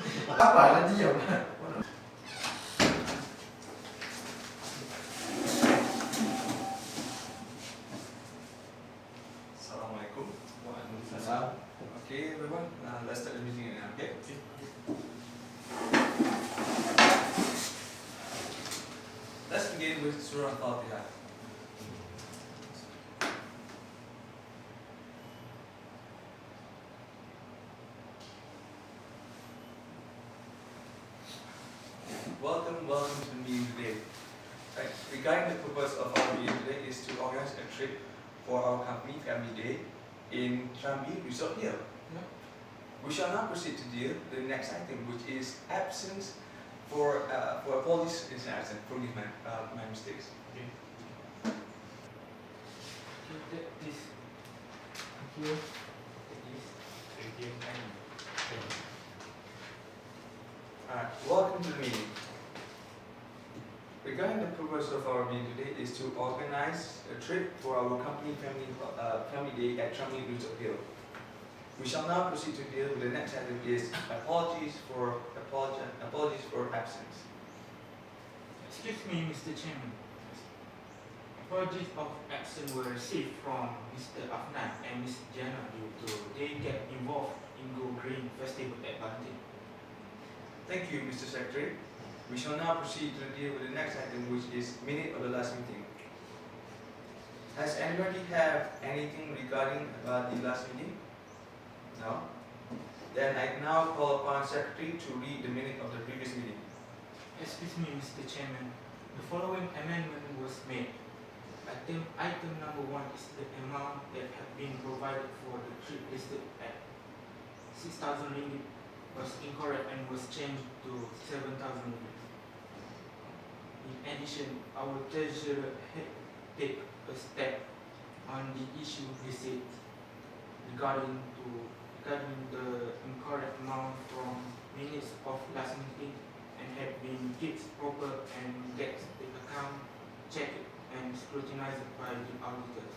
Apa lagi ya? Assalamualaikum. Waalaikumsalam. Okay, everyone, let's start the meeting now. Okay. Let's begin with Surah Al-Fatiha. Welcome to the meeting today. Right. Regarding the purpose of our meeting today is to organize a trip for our company Family Day in Jambi Resort Hill. We shall now proceed to deal with the next item, which is absence for apologies in absence. Forgive my mistakes. Okay. Take this. Thank you. Take this. Thank you. Alright, welcome to the meeting. Regarding the purpose of our meeting today is to organize a trip for our company family day at Jambi Resort Hill. We shall now proceed to deal with the next item is apologies for absence. Excuse me, Mr. Chairman. Apologies of absence were received from Mr. Afnan and Ms. Jana due to they get involved in Go Green Festival at Banting. Thank you, Mr. Secretary. We shall now proceed to deal with the next item, which is minute of the last meeting. Has anybody have anything regarding the last meeting? No? Then I now call upon Secretary to read the minute of the previous meeting. Excuse me, Mr. Chairman. The following amendment was made. Item number 1 is the amount that had been provided for the trip listed at 6,000 ringgit was incorrect and was changed to 7,000 ringgit. In addition, our treasurer had take a step on the issue listed regarding the incorrect amount from minutes of last meeting and had been fixed proper and get the account checked and scrutinized by the auditors.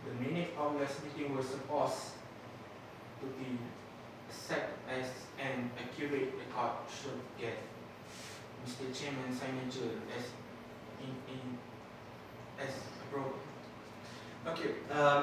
The minute of last meeting was supposed to be set as an accurate record should get Mr. Chairman's signature as approved. Okay,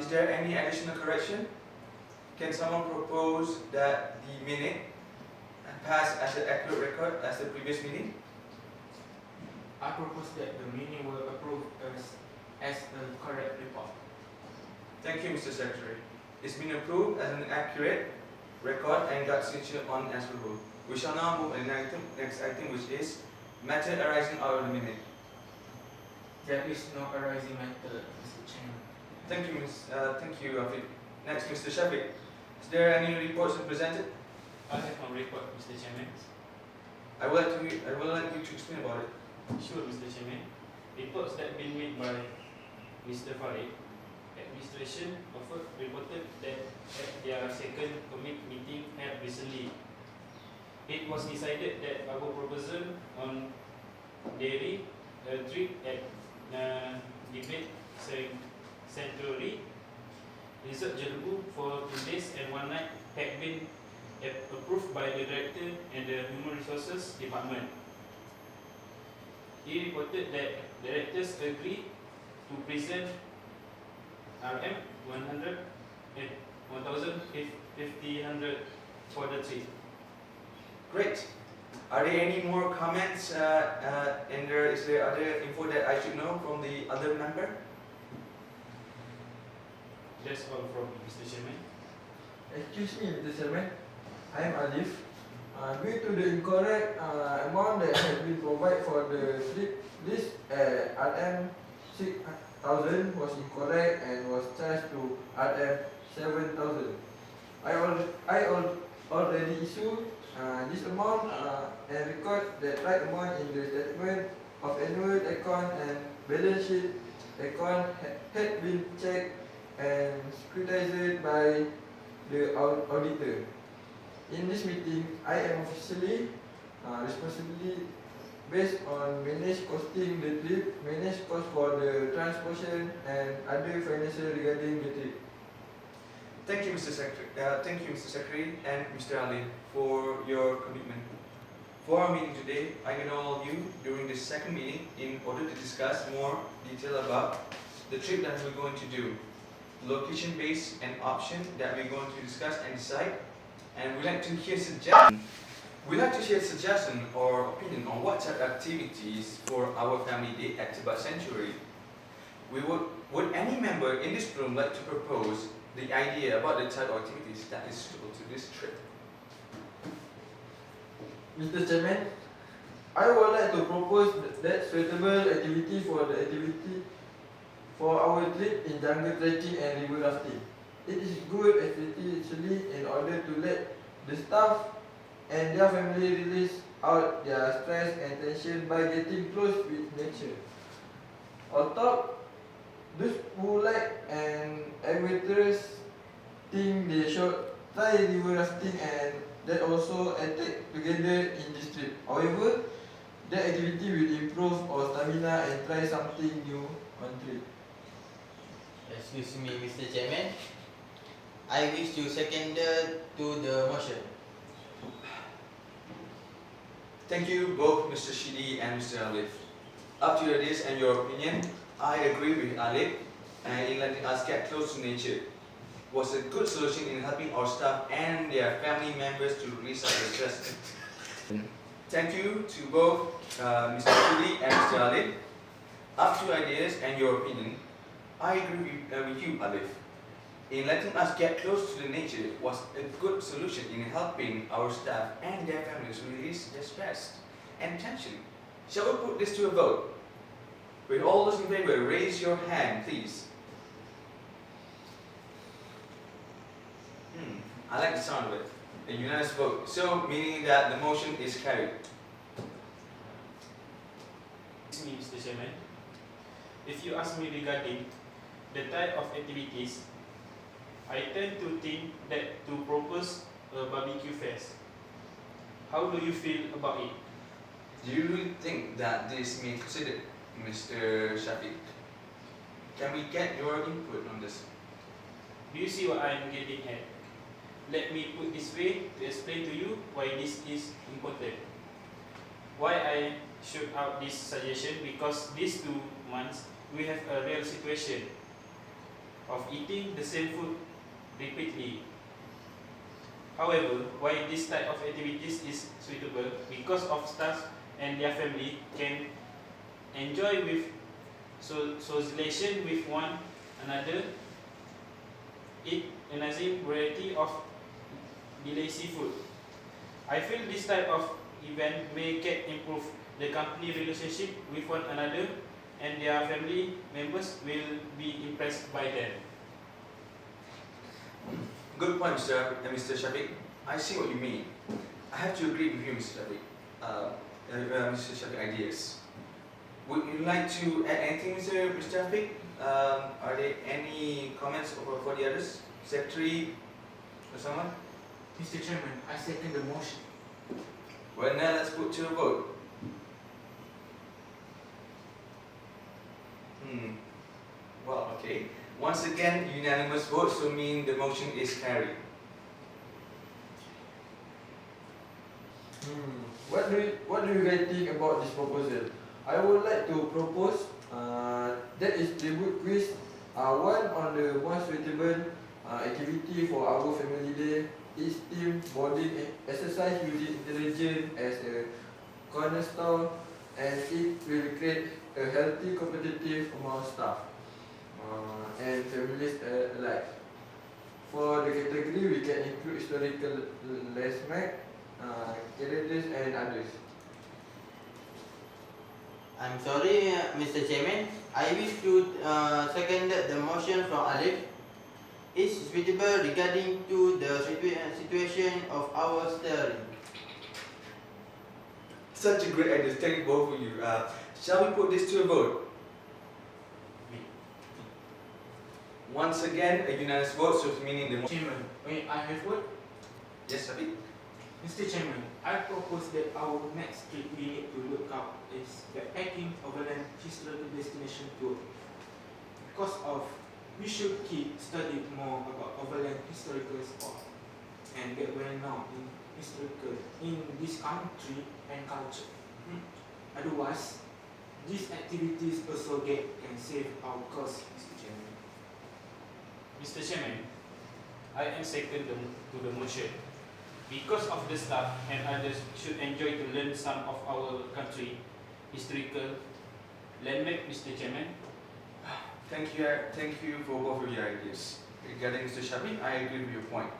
is there any additional correction? Can someone propose that the minute pass as an accurate record as the previous meeting? I propose that the meeting will approve as a correct report. Thank you, Mr. Secretary. It's been approved as an accurate record and got signature on as per rule. We shall now move to the next item, which is matter arising out of the minute. There is no arising matter, Mr. Chairman. Thank you, Afiq. Next, Mr. Shafiq. Is there any reports presented? I have one report, Mr. Chairman. I would like you to explain about it. Sure, Mr. Chairman. Reports that been made by Mr. Farid, administration reported that at their second commit meeting held recently, it was decided that our proposal on dairy trip at debate sanctuary Resort Jerebu for 2 days and 1 night had been approved by the Director and the Human Resources Department. He reported that directors agree to present RM 100 and 1,500 for the trip. Great. Are there any more comments? And is there other info that I should know from the other member? That's all from Mr. Chairman. Excuse me, Mr. Chairman. I am Alif. Due to the incorrect amount that has been provided for the trip list RM 6,000 was incorrect and was charged to RM 7,000. I already issued this amount and record the right amount in the statement of annual account and balance sheet. Account had been checked and scrutinized by the auditor. In this meeting, I am officially responsibility based on managed costing the trip, managed cost for the transportation and other financial regarding the trip. Thank you, Mr. Secretary, and Mr. Ali, for your commitment. For our meeting today, I invite all of you during this second meeting in order to discuss more detail about the trip that we're going to do, location-based and option that we're going to discuss and decide, and we'd like to hear suggestions. We'd like to share suggestion or opinion on what type of activities for our family day at Tibet Sanctuary. Would any member in this room like to propose the idea about the type of activities that is suitable to this trip? Mr. Chairman, I would like to propose that suitable activity for our trip in jungle trekking and river rafting. It is good especially in order to let the staff and their family release out their stress and tension by getting close with nature. On top, those who like an adventurous thing they should try river rafting and that also attack together in this trip. However, that activity will improve our stamina and try something new on trip. Excuse me, Mr. Chairman. I wish to second to the motion. Thank you both Mr. Shidi and Mr. Alif. Up to your ideas and your opinion, I agree with Alif and in letting us get close to nature was a good solution in helping our staff and their family members to release our stress. Thank you to both Mr. Shidi and Mr. Alif. Up to your ideas and your opinion, I agree with you Alif. In letting us get close to the nature was a good solution in helping our staff and their families release their stress and tension. Shall we put this to a vote? With all those in favor, raise your hand, please. I like the sound of it. A unanimous vote. So, meaning that the motion is carried. Excuse me, Mr. Chairman. If you ask me regarding the type of activities, I tend to think that to propose a barbecue fest. How do you feel about it? Do you really think that this may be considered, Mr. Shafiq? Can we get your input on this? Do you see what I am getting at? Let me put this way to explain to you why this is important. Why I shoot out this suggestion, because these 2 months we have a real situation of eating the same food repeatedly. However, why this type of activities is suitable, because of staff and their family can enjoy with socialization with one another, eat a nice variety of delicious food. I feel this type of event may can improve the company relationship with one another, and their family members will be impressed by them. Good point, Mr. Shafiq. I see what you mean. I have to agree with you, Mr. Shafiq. Mr. Shafiq, ideas. Would you like to add anything, Mr. Shafiq? Are there any comments for the others? Secretary or someone? Mr. Chairman, I second the motion. Well, now let's put to a vote. Well, okay. Once again, unanimous vote, so mean the motion is carried. What do you guys think about this proposal? I would like to propose that is tribute quiz. One on the most suitable activity for our family day is team bonding exercise using intelligence as a cornerstone, and it will create a healthy competitive among staff and families alike. For the category, we can include historical landmarks, characters and others. I'm sorry, Mr. Chairman. I wish to second the motion from Alif. Is suitable regarding to the situation of our steering. Such a great idea. Thank you both of you. Shall we put this to a vote? Once again, a unanimous vote, so meaning the motion. Chairman, may I have word? Yes, Shafiq? Mr. Chairman, I propose that our next trip we need to look up is backpacking overland historical destination tour. Because of we should keep studying more about overland historical spot and get well known in historical in this country and culture. Otherwise, these activities also can save our cost, Mr. Chairman. Mr. Chairman, I am second to the motion. Because of the staff and others should enjoy to learn some of our country historical landmark, Mr. Chairman. Thank you for both of your ideas. Regarding Mr. Shabi, I agree with your point.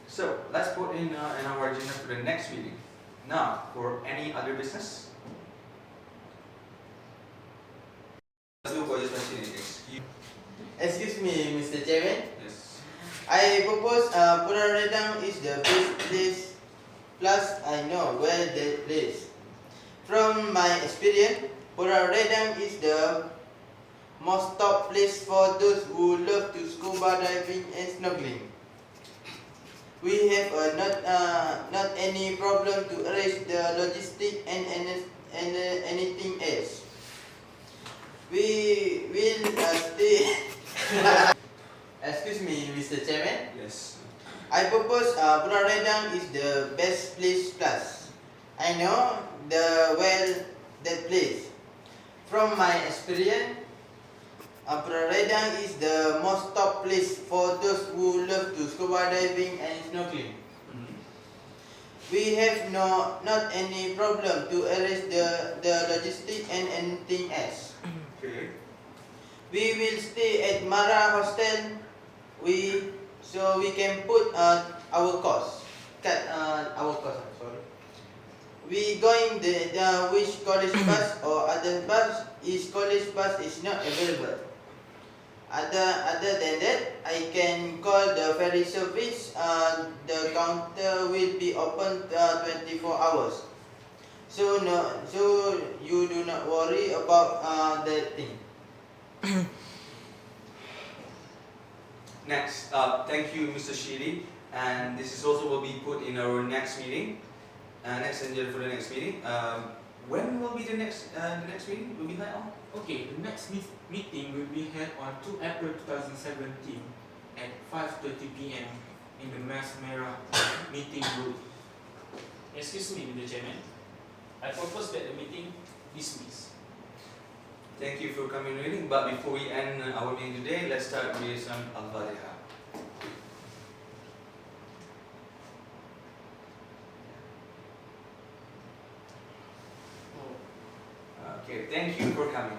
So let's put in our agenda for the next meeting. Now, for any other business. Let's do for this question. Excuse me, Mr. Chairman. Yes. I propose Pulau Redang is the best place. Plus, I know where that place. From my experience, Pulau Redang is the most top place for those who love to scuba diving and snorkeling. We have not any problem to arrange the logistic and anything else. We will stay. Excuse me, Mr. Chairman. Yes. I propose Pulau Redang is the best place plus. I know that place. From my experience, Pulau Redang is the most top place for those who love to scuba diving and snorkeling. We have not any problem to arrange the logistic and anything else. Okay. We will stay at Mara Hostel. So we can put our cost. Our cost. I'm sorry. We going the which college bus or other bus is college bus is not available. Other than that, I can call the ferry service. The counter will be open 24 hours. So you do not worry about that thing. Next, thank you, Mr. Shiri, and this is also will be put in our next meeting. Next agenda for the next meeting. When will be the next meeting? Will be held on? Okay, the next meeting will be held on 2 April 2017 at 5:30 p.m. in the Mas Merah meeting room. Excuse me, Mr. Chairman. I propose that the meeting dismiss. Thank you for coming reading, but before we end our meeting today, let's start with some Al-Fatiha. Okay, thank you for coming.